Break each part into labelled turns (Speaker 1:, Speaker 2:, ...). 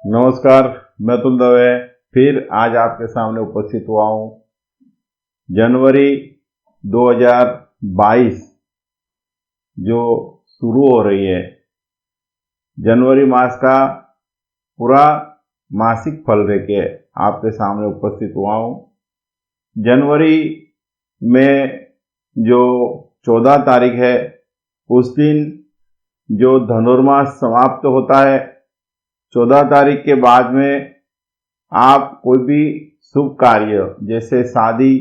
Speaker 1: नमस्कार, मैं तुल दवे फिर आज आपके सामने उपस्थित हुआ हूँ। जनवरी 2022 जो शुरू हो रही है, जनवरी मास का पूरा मासिक फल लेके आपके सामने उपस्थित हुआ हूँ। जनवरी में जो 14 तारीख है, उस दिन जो धनुर्मास समाप्त होता है। 14 तारीख के बाद में आप कोई भी शुभ कार्य जैसे शादी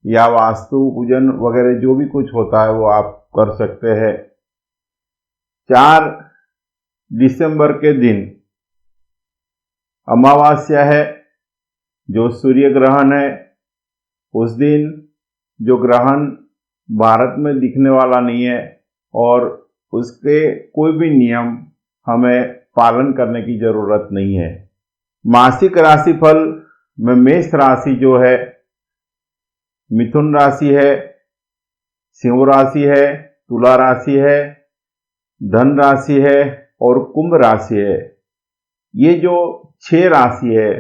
Speaker 1: या वास्तु पूजन वगैरह जो भी कुछ होता है वो आप कर सकते हैं। 4 दिसंबर के दिन अमावस्या है, जो सूर्य ग्रहण है। उस दिन जो ग्रहण भारत में दिखने वाला नहीं है और उसके कोई भी नियम हमें पालन करने की जरूरत नहीं है। मासिक राशिफल में मेष राशि जो है, मिथुन राशि है, सिंह राशि है, तुला राशि है, धन राशि है और कुंभ राशि है। ये जो 6 राशि है,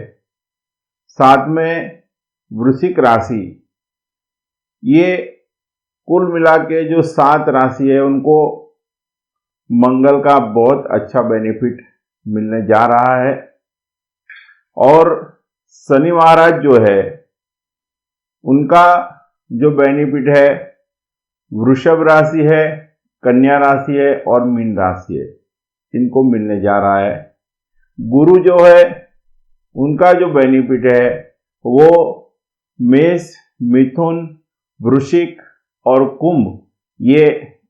Speaker 1: साथ में वृश्चिक राशि, ये कुल मिला के जो 7 राशि है उनको मंगल का बहुत अच्छा बेनिफिट मिलने जा रहा है। और शनि महाराज जो है उनका जो बेनिफिट है वृषभ राशि है, कन्या राशि है और मीन राशि है, इनको मिलने जा रहा है। गुरु जो है उनका जो बेनिफिट है वो मेष, मिथुन, वृश्चिक और कुंभ, ये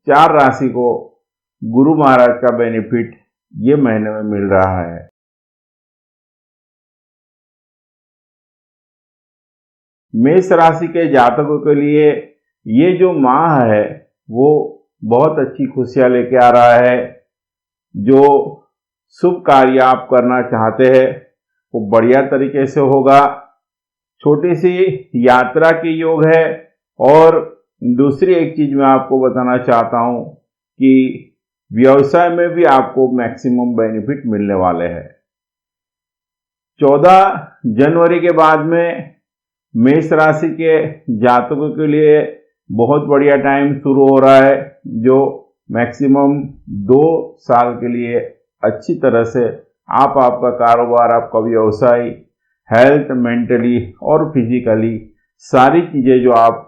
Speaker 1: 4 राशि को गुरु महाराज का बेनिफिट ये महीने में मिल रहा है। मेष राशि के जातकों के लिए ये जो माह है वो बहुत अच्छी खुशियां लेके आ रहा है। जो शुभ कार्य आप करना चाहते हैं वो बढ़िया तरीके से होगा। छोटी सी यात्रा की योग है। और दूसरी एक चीज मैं आपको बताना चाहता हूं कि व्यवसाय में भी आपको मैक्सिमम बेनिफिट मिलने वाले हैं। 14 जनवरी के बाद में मेष राशि के जातकों के लिए बहुत बढ़िया टाइम शुरू हो रहा है, जो मैक्सिमम 2 साल के लिए अच्छी तरह से आपका कारोबार, आपका व्यवसाय, हेल्थ, मेंटली और फिजिकली सारी चीजें जो आप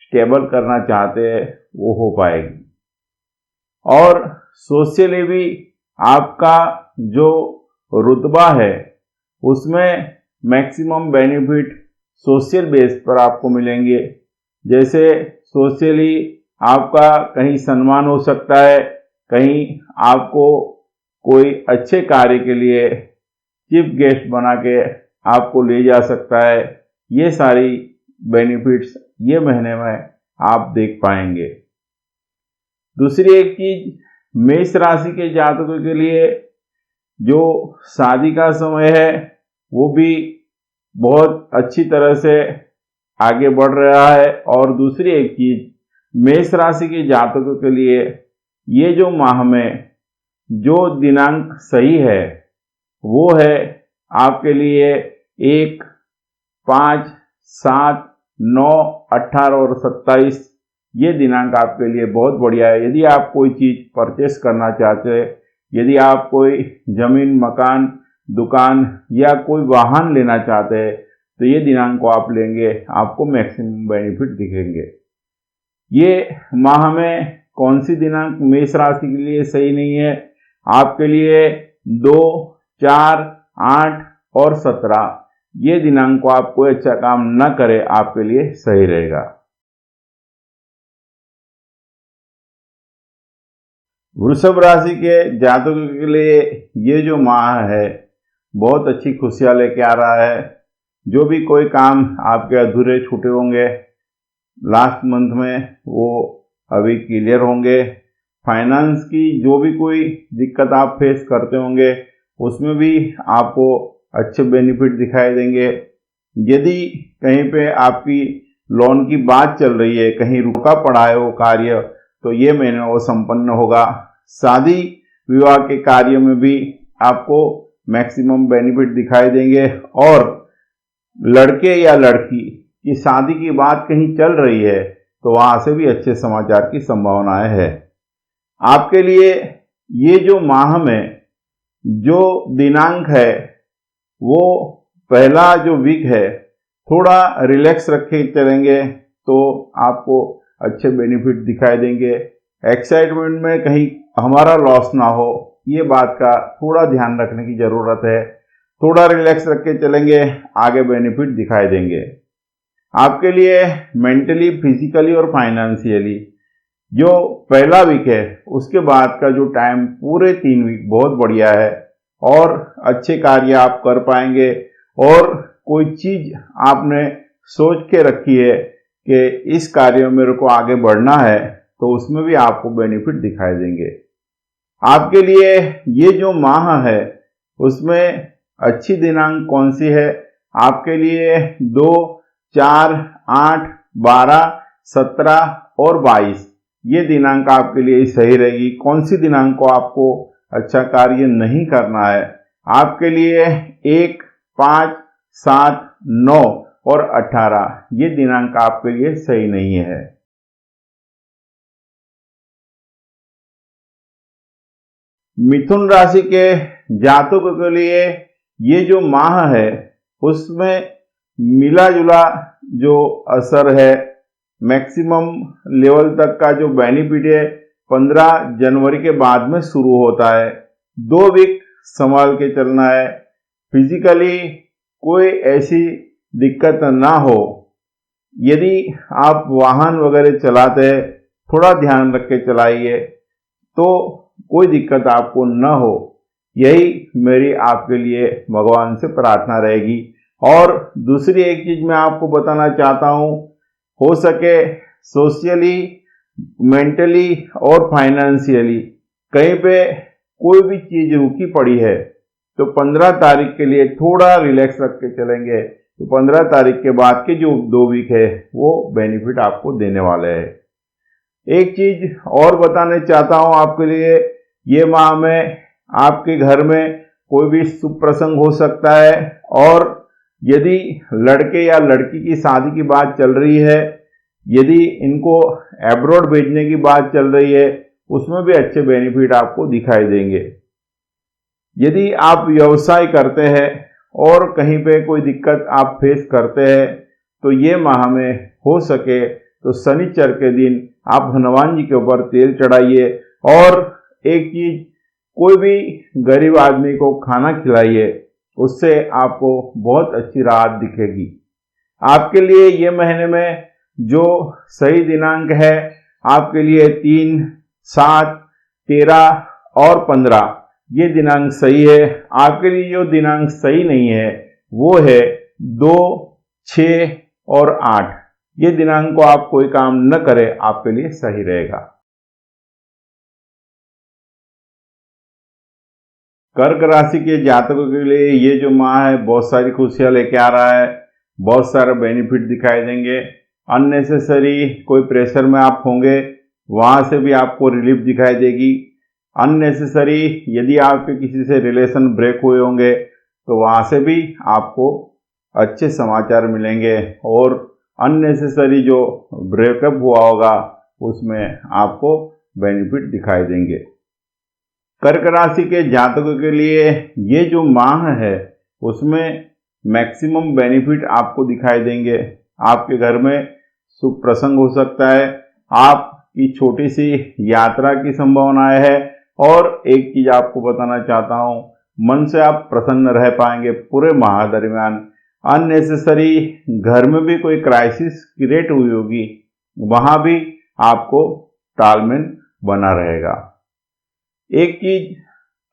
Speaker 1: स्टेबल करना चाहते हैं वो हो पाएगी। और सोशली भी आपका जो रुतबा है उसमें मैक्सिमम बेनिफिट सोशल बेस पर आपको मिलेंगे। जैसे सोशली आपका कहीं सम्मान हो सकता है, कहीं आपको कोई अच्छे कार्य के लिए चीफ गेस्ट बना के आपको ले जा सकता है। ये सारी बेनिफिट्स ये महीने में आप देख पाएंगे। दूसरी एक चीज, मेष राशि के जातकों के लिए जो शादी का समय है वो भी बहुत अच्छी तरह से आगे बढ़ रहा है। और दूसरी एक चीज, मेष राशि के जातकों के लिए ये जो माह में जो दिनांक सही है वो है आपके लिए 1, 5, 7, 9, 18 और 27। ये दिनांक आपके लिए बहुत बढ़िया है। यदि आप कोई चीज परचेस करना चाहते हैं, यदि आप कोई जमीन, मकान, दुकान या कोई वाहन लेना चाहते हैं तो ये दिनांक को आप लेंगे, आपको मैक्सिमम बेनिफिट दिखेंगे। ये माह में कौन सी दिनांक मेष राशि के लिए सही नहीं है? आपके लिए 2, 4, 8 और 17 ये दिनांक को आप कोई अच्छा काम न करें, आपके लिए सही रहेगा। वृषभ राशि के जातकों के लिए ये जो माह है बहुत अच्छी खुशियां लेके आ रहा है। जो भी कोई काम आपके अधूरे छूटे होंगे लास्ट मंथ में वो अभी क्लियर होंगे। फाइनेंस की जो भी कोई दिक्कत आप फेस करते होंगे उसमें भी आपको अच्छे बेनिफिट दिखाई देंगे। यदि कहीं पे आपकी लोन की बात चल रही है, कहीं रुका पड़ा है वो कार्य, तो ये महीने वो संपन्न होगा। शादी विवाह के कार्य में भी आपको मैक्सिमम बेनिफिट दिखाई देंगे। और लड़के या लड़की की शादी की बात कहीं चल रही है तो वहां से भी अच्छे समाचार की संभावनाएं है। आपके लिए ये जो माह में जो दिनांक है वो पहला जो वीक है थोड़ा रिलैक्स रखे चलेंगे तो आपको अच्छे बेनिफिट दिखाई देंगे। एक्साइटमेंट में कहीं हमारा लॉस ना हो, ये बात का थोड़ा ध्यान रखने की ज़रूरत है। थोड़ा रिलैक्स रख के चलेंगे, आगे बेनिफिट दिखाई देंगे। आपके लिए मेंटली, फिजिकली और फाइनेंशियली जो पहला वीक है उसके बाद का जो टाइम पूरे 3 वीक बहुत बढ़िया है और अच्छे कार्य आप कर पाएंगे। और कोई चीज आपने सोच के रखी है कि इस कार्य में मेरे को आगे बढ़ना है तो उसमें भी आपको बेनिफिट दिखाई देंगे। आपके लिए ये जो माह है उसमें अच्छी दिनांक कौन सी है? आपके लिए 2, 4, 8, 12, 17 और 22 ये दिनांक आपके लिए सही रहेगी। कौन सी दिनांक को आपको अच्छा कार्य नहीं करना है? आपके लिए 1, 5, 7, 9 और 18 ये दिनांक आपके लिए सही नहीं है। मिथुन राशि के जातकों के लिए ये जो माह है उसमें मिला जुला जो असर है, मैक्सिमम लेवल तक का जो बेनिफिट है 15 जनवरी के बाद में शुरू होता है। 2 वीक संभाल के चलना है। फिजिकली कोई ऐसी दिक्कत ना हो। यदि आप वाहन वगैरह चलाते हैं थोड़ा ध्यान रख के चलाइए तो कोई दिक्कत आपको न हो। यही मेरी आपके लिए भगवान से प्रार्थना रहेगी। और दूसरी एक चीज मैं आपको बताना चाहता हूँ, हो सके सोशली, मेंटली और फाइनेंशियली कहीं पे कोई भी चीज रुकी पड़ी है तो 15 तारीख के लिए थोड़ा रिलैक्स रख के चलेंगे तो 15 तारीख के बाद के जो 2 वीक है वो बेनिफिट आपको देने वाले हैं। एक चीज और बताने चाहता हूं आपके लिए, ये माह में आपके घर में कोई भी शुभ प्रसंग हो सकता है। और यदि लड़के या लड़की की शादी की बात चल रही है, यदि इनको एब्रॉड भेजने की बात चल रही है, उसमें भी अच्छे बेनिफिट आपको दिखाई देंगे। यदि आप व्यवसाय करते हैं और कहीं पे कोई दिक्कत आप फेस करते हैं तो ये माह में हो सके तो शनिचर के दिन आप हनुमान जी के ऊपर तेल चढ़ाइए। और एक चीज, कोई भी गरीब आदमी को खाना खिलाइए, उससे आपको बहुत अच्छी राहत दिखेगी। आपके लिए ये महीने में जो सही दिनांक है आपके लिए 3, 7, 13 और 15 ये दिनांक सही है। आपके लिए जो दिनांक सही नहीं है वो है 2, 6 और 8। ये दिनांक को आप कोई काम न करें, आपके लिए सही रहेगा। कर्क राशि के जातकों के लिए ये जो माह है बहुत सारी खुशियां लेके आ रहा है, बहुत सारे बेनिफिट दिखाई देंगे। अननेसेसरी कोई प्रेशर में आप होंगे वहां से भी आपको रिलीफ दिखाई देगी। अननेसेसरी यदि आपके किसी से रिलेशन ब्रेक हुए होंगे तो वहां से भी आपको अच्छे समाचार मिलेंगे। और अननेसेसरी जो ब्रेकअप हुआ होगा उसमें आपको बेनिफिट दिखाई देंगे। कर्क राशि के जातकों के लिए ये जो माह है उसमें मैक्सिमम बेनिफिट आपको दिखाई देंगे। आपके घर में शुभ प्रसंग हो सकता है, आपकी छोटी सी यात्रा की संभावनाएं है। और एक चीज आपको बताना चाहता हूं, मन से आप प्रसन्न रह पाएंगे पूरे माह दरमियान। अननेसेसरी घर में भी कोई क्राइसिस क्रिएट हुई होगी, वहां भी आपको तालमेल बना रहेगा। एक चीज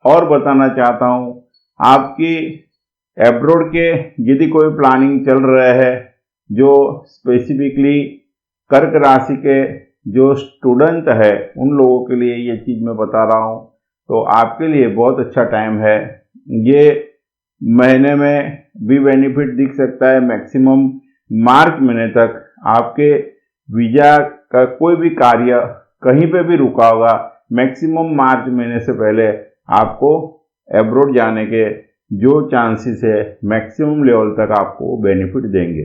Speaker 1: और बताना चाहता हूं, आपकी एब्रॉड के यदि कोई प्लानिंग चल रहा है, जो स्पेसिफिकली कर्क राशि के जो स्टूडेंट है उन लोगों के लिए ये चीज मैं बता रहा हूं, तो आपके लिए बहुत अच्छा टाइम है। ये महीने में भी बेनिफिट दिख सकता है। मैक्सिमम मार्च महीने तक आपके वीजा का कोई भी कार्य कहीं पे भी रुका होगा, मैक्सिमम मार्च महीने से पहले आपको एब्रॉड जाने के जो चांसेस है मैक्सिमम लेवल तक आपको बेनिफिट देंगे।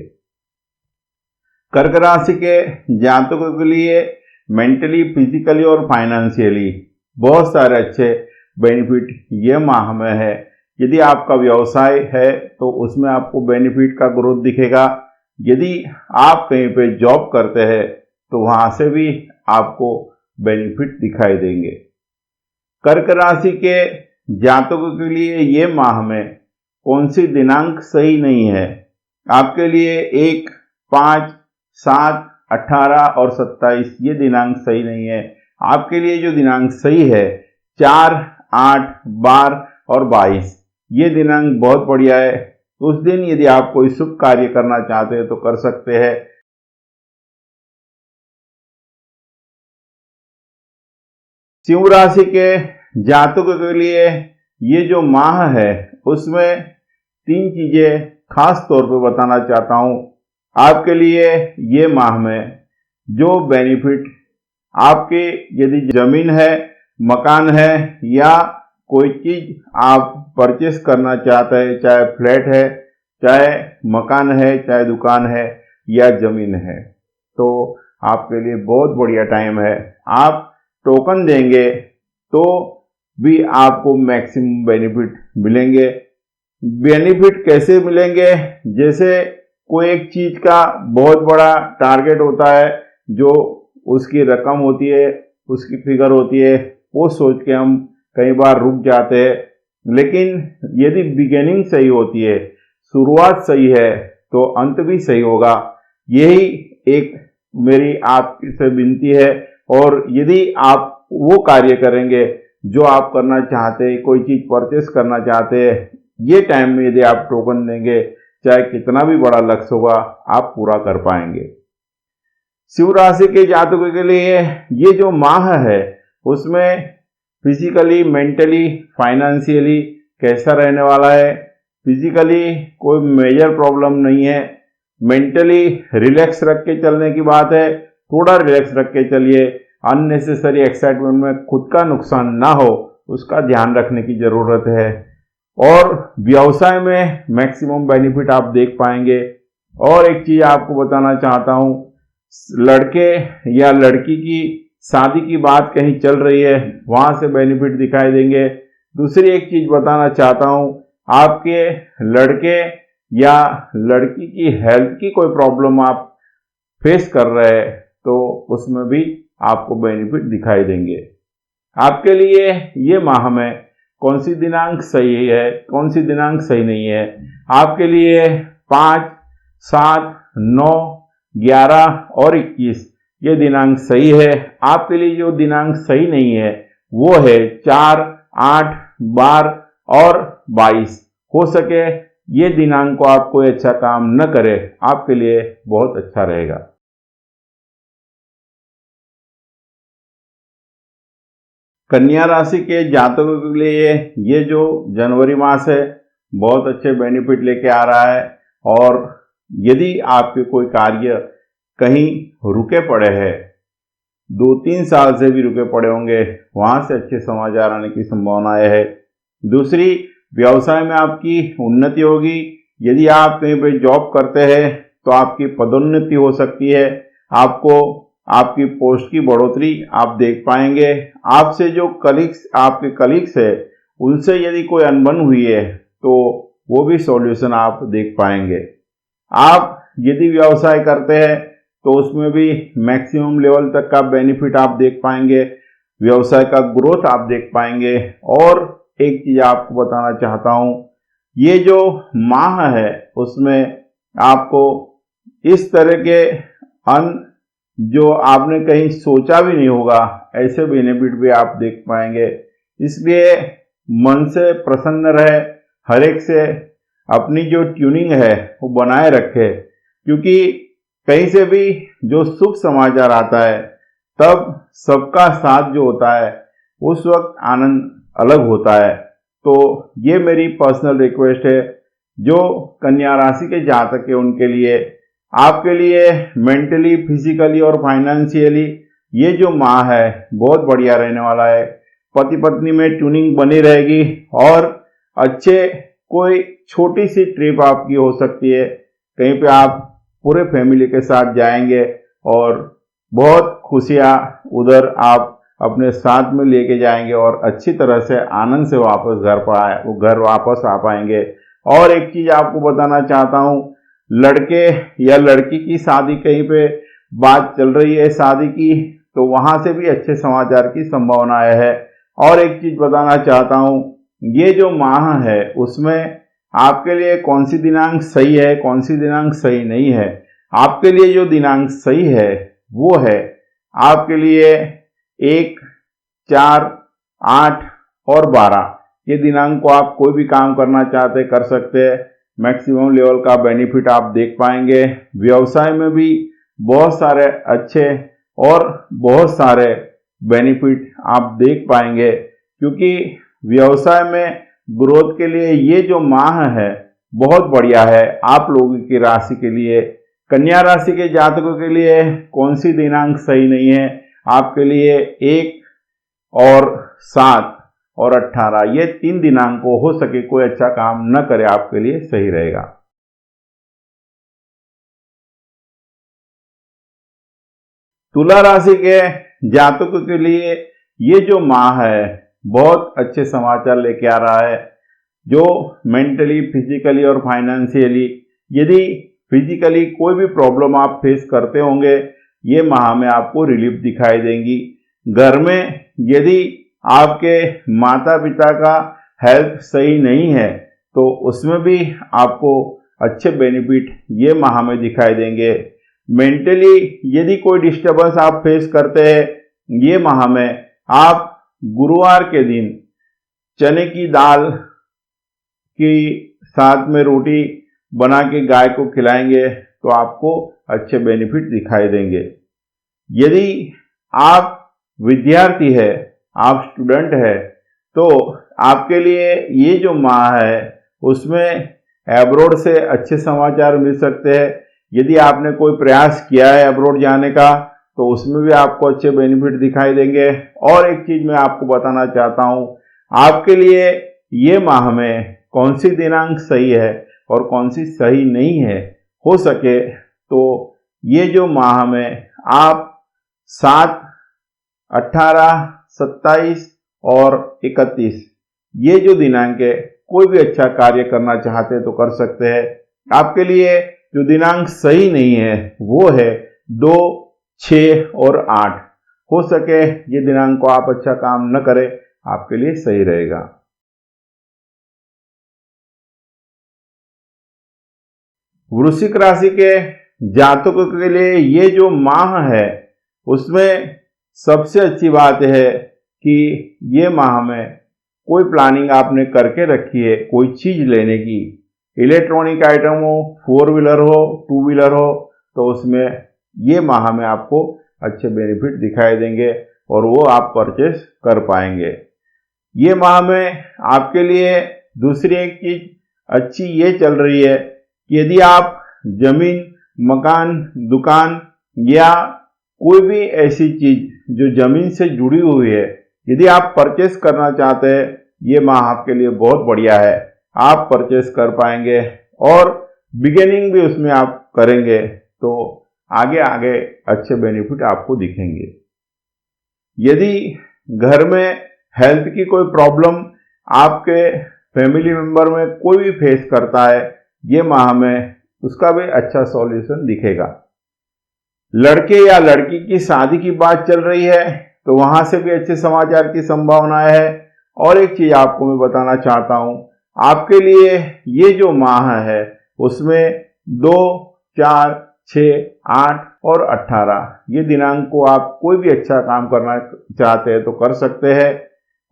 Speaker 1: कर्क राशि के जातकों के लिए मेंटली, फिजिकली और फाइनेंशियली बहुत सारे अच्छे बेनिफिट ये माह में है। यदि आपका व्यवसाय है तो उसमें आपको बेनिफिट का ग्रोथ दिखेगा। यदि आप कहीं पे जॉब करते हैं तो वहां से भी आपको बेनिफिट दिखाई देंगे। कर्क राशि के जातकों के लिए ये माह में कौन सी दिनांक सही नहीं है? आपके लिए 1, 5, 7, 18 और 27 ये दिनांक सही नहीं है। आपके लिए जो दिनांक सही है 4, 8, 12 और 22 ये दिनांक बहुत बढ़िया है। उस दिन यदि आप कोई शुभ कार्य करना चाहते हैं तो कर सकते हैं। सिंह राशि के जातकों के लिए ये जो माह है उसमें 3 चीजें खास तौर पे बताना चाहता हूं। आपके लिए ये माह में जो बेनिफिट आपके, यदि जमीन है, मकान है या कोई चीज आप परचेस करना चाहते हैं, चाहे फ्लैट है, चाहे मकान है, चाहे दुकान है या जमीन है, तो आपके लिए बहुत बढ़िया टाइम है। आप टोकन देंगे तो भी आपको मैक्सिमम बेनिफिट मिलेंगे। बेनिफिट कैसे मिलेंगे? जैसे कोई एक चीज का बहुत बड़ा टारगेट होता है, जो उसकी रकम होती है, उसकी फिगर होती है, वो सोच के हम कई बार रुक जाते हैं। लेकिन यदि बिगिनिंग सही होती है, शुरुआत सही है, तो अंत भी सही होगा। यही एक मेरी आपसे विनती है। और यदि आप वो कार्य करेंगे जो आप करना चाहते हैं, कोई चीज परचेस करना चाहते हैं, ये टाइम में यदि आप टोकन देंगे, चाहे कितना भी बड़ा लक्ष्य होगा, आप पूरा कर पाएंगे। सिंह राशि के जातकों के लिए ये जो माह है उसमें फिजिकली, मेंटली, फाइनेंशियली कैसा रहने वाला है? फिजिकली कोई मेजर प्रॉब्लम नहीं है। मेंटली रिलैक्स रख के चलने की बात है, थोड़ा रिलैक्स रख के चलिए। अननेसेसरी एक्साइटमेंट में खुद का नुकसान ना हो, उसका ध्यान रखने की जरूरत है। और व्यवसाय में मैक्सिमम बेनिफिट आप देख पाएंगे। और एक चीज आपको बताना चाहता हूं, लड़के या लड़की की शादी की बात कहीं चल रही है, वहां से बेनिफिट दिखाई देंगे। दूसरी एक चीज बताना चाहता हूं, आपके लड़के या लड़की की हेल्थ की कोई प्रॉब्लम आप फेस कर रहे हैं तो उसमें भी आपको बेनिफिट दिखाई देंगे। आपके लिए ये माह में कौन सी दिनांक सही है, कौन सी दिनांक सही नहीं है? आपके लिए 5, 7, 9, 11 और 21 ये दिनांक सही है। आपके लिए जो दिनांक सही नहीं है वो है 4, 8, 12 और 22। हो सके ये दिनांक को आप कोई अच्छा काम न करे, आपके लिए बहुत अच्छा रहेगा। कन्या राशि के जातकों के लिए ये जो जनवरी मास है बहुत अच्छे बेनिफिट लेके आ रहा है। और यदि आपके कोई कार्य कहीं रुके पड़े हैं, 2-3 साल से भी रुके पड़े होंगे, वहां से अच्छे समाचार आने की संभावनाएं है। दूसरी, व्यवसाय में आपकी उन्नति होगी। यदि आप कहीं पे जॉब करते हैं तो आपकी पदोन्नति हो सकती है। आपको आपकी पोस्ट की बढ़ोतरी आप देख पाएंगे। आपसे जो आपके कलीग्स है उनसे यदि कोई अनबन हुई है तो वो भी सॉल्यूशन आप देख पाएंगे। आप यदि व्यवसाय करते हैं तो उसमें भी मैक्सिमम लेवल तक का बेनिफिट आप देख पाएंगे, व्यवसाय का ग्रोथ आप देख पाएंगे। और एक चीज आपको बताना चाहता हूं, ये जो माह है उसमें आपको इस तरह के जो आपने कहीं सोचा भी नहीं होगा ऐसे बेनिफिट भी आप देख पाएंगे। इसलिए मन से प्रसन्न रहे, हर एक से अपनी जो ट्यूनिंग है वो बनाए रखे, क्योंकि कहीं से भी जो शुभ समाचार आता है तब सबका साथ जो होता है उस वक्त आनंद अलग होता है। तो ये मेरी पर्सनल रिक्वेस्ट है जो कन्या राशि के जातक है उनके लिए, आपके लिए मेंटली, फिजिकली और फाइनेंशियली ये जो माह है बहुत बढ़िया रहने वाला है। पति पत्नी में ट्यूनिंग बनी रहेगी और अच्छे कोई छोटी सी ट्रिप आपकी हो सकती है, कहीं पे आप पूरे फैमिली के साथ जाएंगे और बहुत खुशियाँ उधर आप अपने साथ में लेके जाएंगे और अच्छी तरह से आनंद से वापस घर वापस आ पाएंगे। और एक चीज़ आपको बताना चाहता हूँ, लड़के या लड़की की शादी कहीं पे बात चल रही है शादी की, तो वहाँ से भी अच्छे समाचार की संभावनाएं है। और एक चीज़ बताना चाहता हूँ, ये जो माह है उसमें आपके लिए कौन सी दिनांक सही है, कौन सी दिनांक सही नहीं है। आपके लिए जो दिनांक सही है वो है आपके लिए 1, 4, 8 और 12। ये दिनांक को आप कोई भी काम करना चाहते कर सकते हैं। मैक्सिमम लेवल का बेनिफिट आप देख पाएंगे। व्यवसाय में भी बहुत सारे अच्छे और बहुत सारे बेनिफिट आप देख पाएंगे, क्योंकि व्यवसाय में ग्रोथ के लिए ये जो माह है बहुत बढ़िया है आप लोगों की राशि के लिए। कन्या राशि के जातकों के लिए कौन सी दिनांक सही नहीं है, आपके लिए 1 और 7 और 18, ये 3 दिनांक को हो सके कोई अच्छा काम न करे आपके लिए सही रहेगा। तुला राशि के जातकों के लिए ये जो माह है बहुत अच्छे समाचार लेके आ रहा है। जो मेंटली, फिजिकली और फाइनेंशियली, यदि फिजिकली कोई भी प्रॉब्लम आप फेस करते होंगे, ये माह में आपको रिलीफ दिखाई देंगी। घर में यदि आपके माता पिता का हेल्थ सही नहीं है तो उसमें भी आपको अच्छे बेनिफिट ये माह में दिखाई देंगे। मेंटली यदि कोई डिस्टर्बेंस आप फेस करते हैं, ये माह में आप गुरुवार के दिन चने की दाल की साथ में रोटी बना के गाय को खिलाएंगे तो आपको अच्छे बेनिफिट दिखाई देंगे। यदि आप विद्यार्थी है, आप स्टूडेंट है, तो आपके लिए ये जो माह है उसमें एब्रोड से अच्छे समाचार मिल सकते हैं। यदि आपने कोई प्रयास किया है एब्रोड जाने का तो उसमें भी आपको अच्छे बेनिफिट दिखाई देंगे। और एक चीज मैं आपको बताना चाहता हूँ, आपके लिए ये माह में कौन सी दिनांक सही है और कौन सी सही नहीं है, हो सके तो ये जो माह में आप 7, 18, 27 और 31, ये जो दिनांक है कोई भी अच्छा कार्य करना चाहते हैं तो कर सकते हैं। आपके लिए जो दिनांक सही नहीं है वो है 2, 6 और 8। हो सके ये दिनांक को आप अच्छा काम न करें, आपके लिए सही रहेगा। वृश्चिक राशि के जातकों के लिए ये जो माह है उसमें सबसे अच्छी बात है कि ये माह में कोई प्लानिंग आपने करके रखी है कोई चीज लेने की, इलेक्ट्रॉनिक आइटम हो, 4 व्हीलर हो, 2 व्हीलर हो, तो उसमें ये माह में आपको अच्छे बेनिफिट दिखाई देंगे और वो आप परचेस कर पाएंगे। ये माह में आपके लिए दूसरी एक चीज अच्छी ये चल रही है कि यदि आप जमीन, मकान, दुकान या कोई भी ऐसी चीज जो जमीन से जुड़ी हुई है, यदि आप परचेस करना चाहते हैं, ये माह आपके लिए बहुत बढ़िया है, आप परचेस कर पाएंगे और बिगिनिंग भी उसमें आप करेंगे तो आगे आगे अच्छे बेनिफिट आपको दिखेंगे। यदि घर में हेल्थ की कोई प्रॉब्लम आपके फैमिली मेंबर में कोई भी फेस करता है, ये माह में उसका भी अच्छा सॉल्यूशन दिखेगा। लड़के या लड़की की शादी की बात चल रही है तो वहां से भी अच्छे समाचार की संभावनाएं है। और एक चीज आपको मैं बताना चाहता हूं, आपके लिए ये जो माह है उसमें 2, 4, 6, 8 और 18, ये दिनांक को आप कोई भी अच्छा काम करना चाहते हैं तो कर सकते हैं।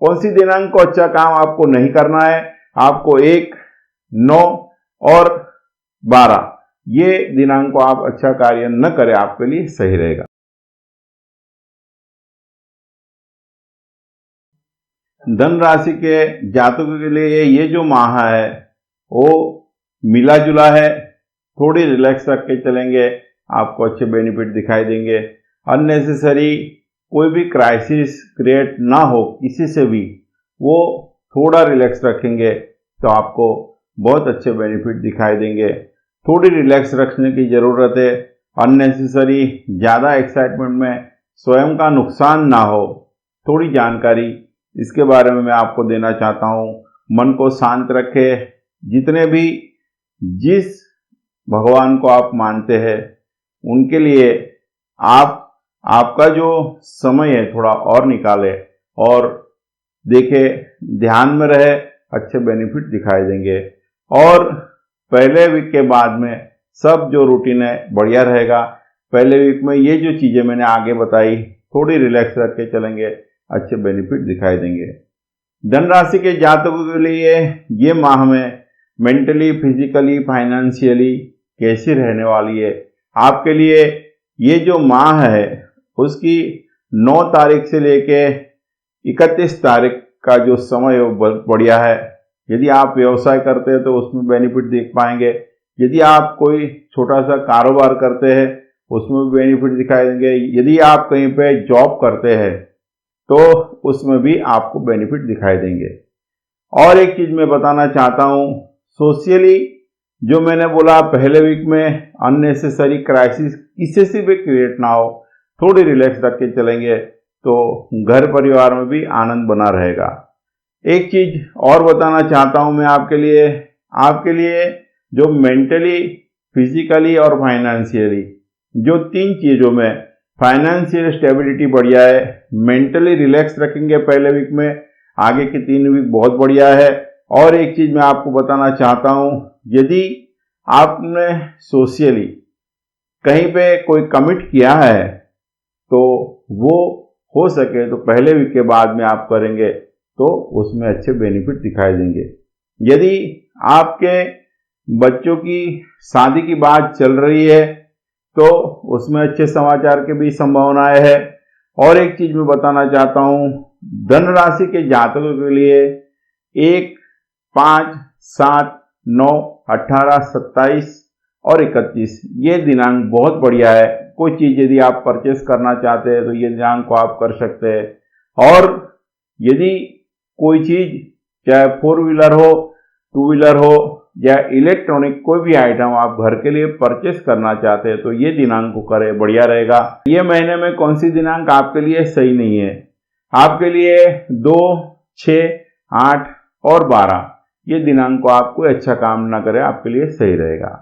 Speaker 1: कौन सी दिनांक को अच्छा काम आपको नहीं करना है, आपको 1, 9 और 12, ये दिनांक को आप अच्छा कार्य न करें, आपके लिए सही रहेगा। धन राशि के जातकों के लिए ये जो माह है वो मिला जुला है, थोड़ी रिलैक्स रख के चलेंगे, आपको अच्छे बेनिफिट दिखाई देंगे। अननेसेसरी कोई भी क्राइसिस क्रिएट ना हो किसी से भी, वो थोड़ा रिलैक्स रखेंगे तो आपको बहुत अच्छे बेनिफिट दिखाई देंगे। थोड़ी रिलैक्स रखने की ज़रूरत है। अननेसेसरी ज़्यादा एक्साइटमेंट में स्वयं का नुकसान ना हो, थोड़ी जानकारी इसके बारे में मैं आपको देना चाहता हूँ। मन को शांत रखें। जितने भी जिस भगवान को आप मानते हैं उनके लिए आपका जो समय है थोड़ा और निकालें और देखें, ध्यान में रहे, अच्छे बेनिफिट दिखाई देंगे। और पहले वीक के बाद में सब जो रूटीन है बढ़िया रहेगा। पहले वीक में ये जो चीज़ें मैंने आगे बताई, थोड़ी रिलैक्स रख के चलेंगे, अच्छे बेनिफिट दिखाई देंगे। धन राशि के जातकों के लिए ये माह में मेंटली, फिजिकली, फाइनेंशियली कैसी रहने वाली है। आपके लिए ये जो माह है उसकी 9 तारीख से लेके 31 तारीख का जो समय है वो बढ़िया है। यदि आप व्यवसाय करते हैं तो उसमें बेनिफिट देख पाएंगे। यदि आप कोई छोटा सा कारोबार करते हैं उसमें भी बेनिफिट दिखाई देंगे। यदि आप कहीं पे जॉब करते हैं तो उसमें भी आपको बेनिफिट दिखाई देंगे। और एक चीज़ मैं बताना चाहता हूँ, सोशली जो मैंने बोला पहले वीक में अननेसेसरी क्राइसिस किसी से भी क्रिएट ना हो, थोड़ी रिलैक्स रख के चलेंगे तो घर परिवार में भी आनंद बना रहेगा। एक चीज़ और बताना चाहता हूँ मैं आपके लिए जो मेंटली, फिजिकली और फाइनेंशियली जो 3 चीज़ों में फाइनेंशियल स्टेबिलिटी बढ़िया है। मेंटली रिलैक्स रखेंगे पहले वीक में, आगे के 3 वीक बहुत बढ़िया है। और एक चीज़ मैं आपको बताना चाहता हूँ, यदि आपने सोशली कहीं पे कोई कमिट किया है तो वो हो सके तो पहले वीक के बाद में आप करेंगे तो उसमें अच्छे बेनिफिट दिखाई देंगे। यदि आपके बच्चों की शादी की बात चल रही है तो उसमें अच्छे समाचार की भी संभावनाएं है। और एक चीज मैं बताना चाहता हूँ, धन राशि के जातकों के लिए 1, 5, 7, 9, 18, 27 और 31 ये दिनांक बहुत बढ़िया है। कोई चीज़ यदि आप परचेस करना चाहते हैं तो ये दिनांक को आप कर सकते हैं। और यदि कोई चीज़ चाहे 4 व्हीलर हो, 2 व्हीलर हो या इलेक्ट्रॉनिक कोई भी आइटम आप घर के लिए परचेस करना चाहते हैं तो ये दिनांक को करें, बढ़िया रहेगा। ये महीने में कौन सी दिनांक आपके लिए सही नहीं है? आपके लिए 2, 6, 8 और 12 ये दिनांक को आप कोई अच्छा काम ना करें, आपके लिए सही रहेगा।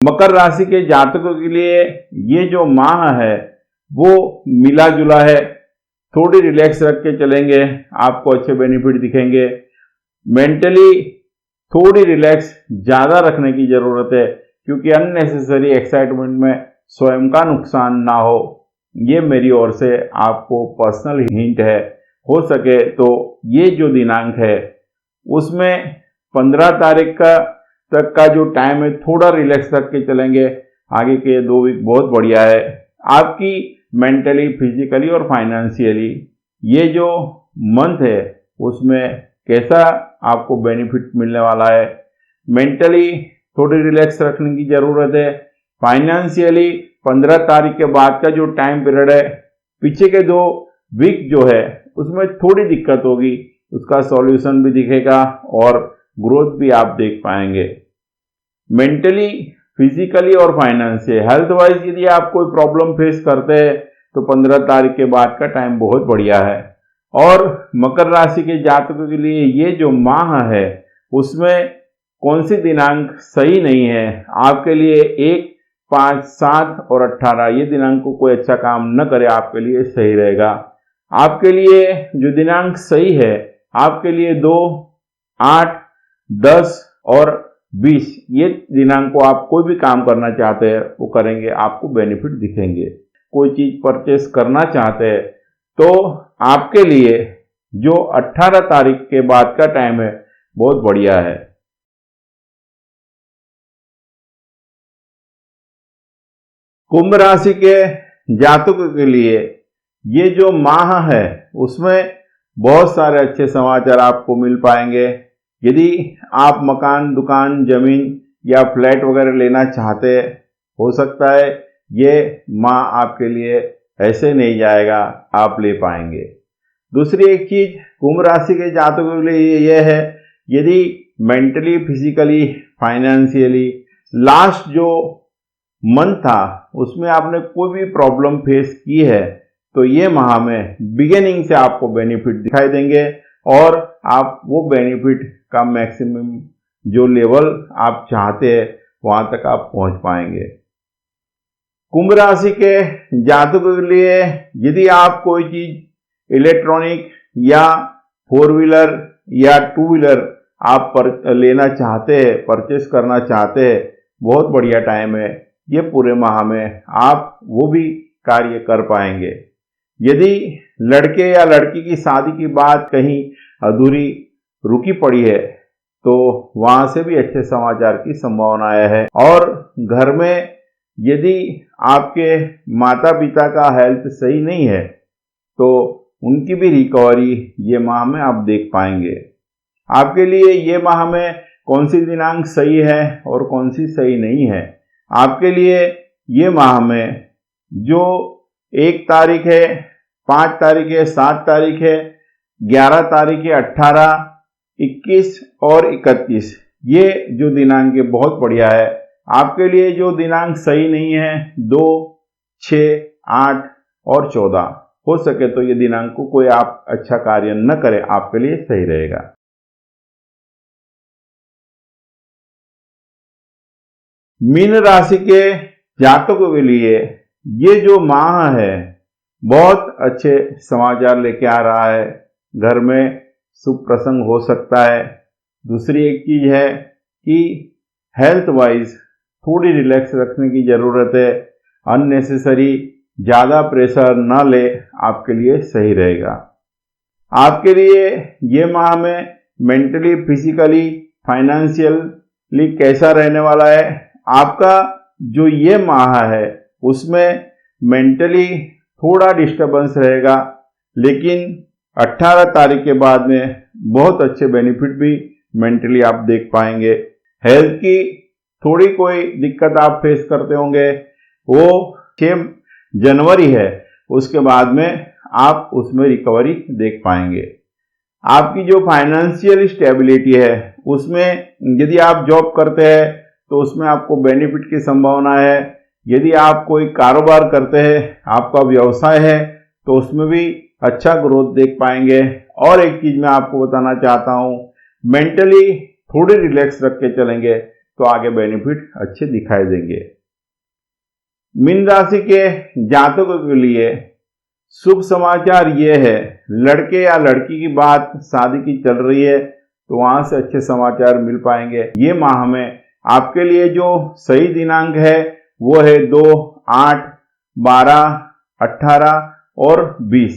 Speaker 1: मकर राशि के जातकों के लिए ये जो माह है वो मिला जुला है। थोड़ी रिलैक्स रख के चलेंगे, आपको अच्छे बेनिफिट दिखेंगे। मेंटली थोड़ी रिलैक्स ज़्यादा रखने की ज़रूरत है क्योंकि अननेसेसरी एक्साइटमेंट में स्वयं का नुकसान ना हो। ये मेरी ओर से आपको पर्सनल हिंट है। हो सके तो ये जो दिनांक है उसमें 15 तारीख तक का जो टाइम है थोड़ा रिलैक्स रख के चलेंगे, आगे के 2 वीक बहुत बढ़िया है। आपकी मेंटली, फिजिकली और फाइनेंशियली ये जो मंथ है उसमें कैसा आपको बेनिफिट मिलने वाला है। मेंटली थोड़ी रिलैक्स रखने की ज़रूरत है। फाइनेंशियली 15 तारीख के बाद का जो टाइम पीरियड है, पीछे के 2 वीक जो है उसमें थोड़ी दिक्कत होगी, उसका सॉल्यूशन भी दिखेगा और ग्रोथ भी आप देख पाएंगे। मेंटली, फिजिकली और फाइनेंशियल हेल्थ वाइज यदि आप कोई प्रॉब्लम फेस करते हैं तो 15 तारीख के बाद का टाइम बहुत बढ़िया है। और मकर राशि के जातकों के लिए ये जो माह है उसमें कौन सी दिनांक सही नहीं है। आपके लिए 1, 5, 7 और 18 ये दिनांक को कोई अच्छा काम न करे, आपके लिए सही रहेगा। आपके लिए जो दिनांक सही है आपके लिए 2, 8, 10 और 20 ये दिनांक को आप कोई भी काम करना चाहते हैं वो करेंगे, आपको बेनिफिट दिखेंगे। कोई चीज़ परचेस करना चाहते हैं तो आपके लिए जो 18 तारीख के बाद का टाइम है बहुत बढ़िया है। कुंभ राशि के जातकों के लिए ये जो माह है उसमें बहुत सारे अच्छे समाचार आपको मिल पाएंगे। यदि आप मकान, दुकान, जमीन या फ्लैट वगैरह लेना चाहते हैं, हो सकता है ये माह आपके लिए ऐसे नहीं जाएगा, आप ले पाएंगे। दूसरी एक चीज कुंभ राशि के जातकों के लिए यह है, यदि मेंटली, फिजिकली, फाइनेंशियली लास्ट जो मंथ था उसमें आपने कोई भी प्रॉब्लम फेस की है तो ये माह में बिगिनिंग से आपको बेनिफिट दिखाई देंगे और आप वो बेनिफिट का मैक्सिमम जो लेवल आप चाहते हैं वहां तक आप पहुंच पाएंगे। कुंभ राशि के जातकों के लिए यदि आप कोई चीज इलेक्ट्रॉनिक या 4 व्हीलर या 2 व्हीलर आप लेना चाहते हैं, परचेस करना चाहते हैं, बहुत बढ़िया टाइम है। ये पूरे माह में आप वो भी कार्य कर पाएंगे। यदि लड़के या लड़की की शादी की बात कहीं अधूरी रुकी पड़ी है तो वहां से भी अच्छे समाचार की संभावनाएं है। और घर में यदि आपके माता पिता का हेल्थ सही नहीं है तो उनकी भी रिकवरी ये माह में आप देख पाएंगे। आपके लिए ये माह में कौन सी दिनांक सही है और कौन सी सही नहीं है, आपके लिए ये माह में जो 1 तारीख है, 5 तारीख है, 7 तारीख है, 11 तारीख है, 18, 21 और 31 ये जो दिनांक है बहुत बढ़िया है। आपके लिए जो दिनांक सही नहीं है 2, 6, 8 और 14, हो सके तो ये दिनांक को कोई आप अच्छा कार्य न करें, आपके लिए सही रहेगा। मीन राशि के जातकों के लिए ये जो माह है बहुत अच्छे समाचार लेके आ रहा है। घर में शुभ प्रसंग हो सकता है। दूसरी एक चीज है कि हेल्थ वाइज थोड़ी रिलैक्स रखने की जरूरत है। अननेसेसरी ज़्यादा प्रेशर न ले, आपके लिए सही रहेगा। आपके लिए ये माह में मेंटली, फिजिकली, फाइनेंशियली कैसा रहने वाला है? आपका जो ये माह है उसमें मेंटली थोड़ा डिस्टर्बेंस रहेगा, लेकिन 18 तारीख के बाद में बहुत अच्छे बेनिफिट भी मेंटली आप देख पाएंगे। हेल्थ की थोड़ी कोई दिक्कत आप फेस करते होंगे, वो 6 जनवरी है, उसके बाद में आप उसमें रिकवरी देख पाएंगे। आपकी जो फाइनेंशियल स्टेबिलिटी है उसमें यदि आप जॉब करते हैं तो उसमें आपको बेनिफिट की संभावना है। यदि आप कोई कारोबार करते हैं, आपका व्यवसाय है, तो उसमें भी अच्छा ग्रोथ देख पाएंगे। और एक चीज मैं आपको बताना चाहता हूं, मेंटली थोड़ी रिलैक्स रख के चलेंगे तो आगे बेनिफिट अच्छे दिखाई देंगे। मीन राशि के जातकों के लिए शुभ समाचार ये है, लड़के या लड़की की बात शादी की चल रही है तो वहां से अच्छे समाचार मिल पाएंगे। ये माह में आपके लिए जो सही दिनांक है वो है 2, 8, 12, 18 और 20।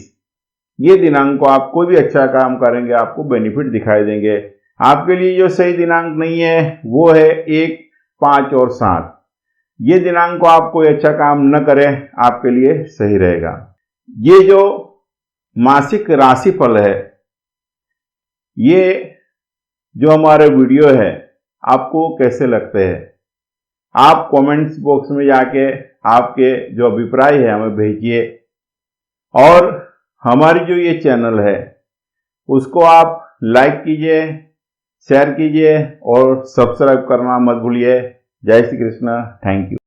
Speaker 1: ये दिनांक को आप कोई भी अच्छा काम करेंगे आपको बेनिफिट दिखाई देंगे। आपके लिए जो सही दिनांक नहीं है वो है 1, 5 और 7। ये दिनांक को आप कोई अच्छा काम न करें, आपके लिए सही रहेगा। ये जो मासिक राशिफल है, ये जो हमारे वीडियो है आपको कैसे लगते हैं? आप कमेंट्स बॉक्स में जाके आपके जो अभिप्राय है हमें भेजिए। और हमारी जो ये चैनल है उसको आप लाइक कीजिए, शेयर कीजिए और सब्सक्राइब करना मत भूलिए। जय श्री कृष्ण। Thank you.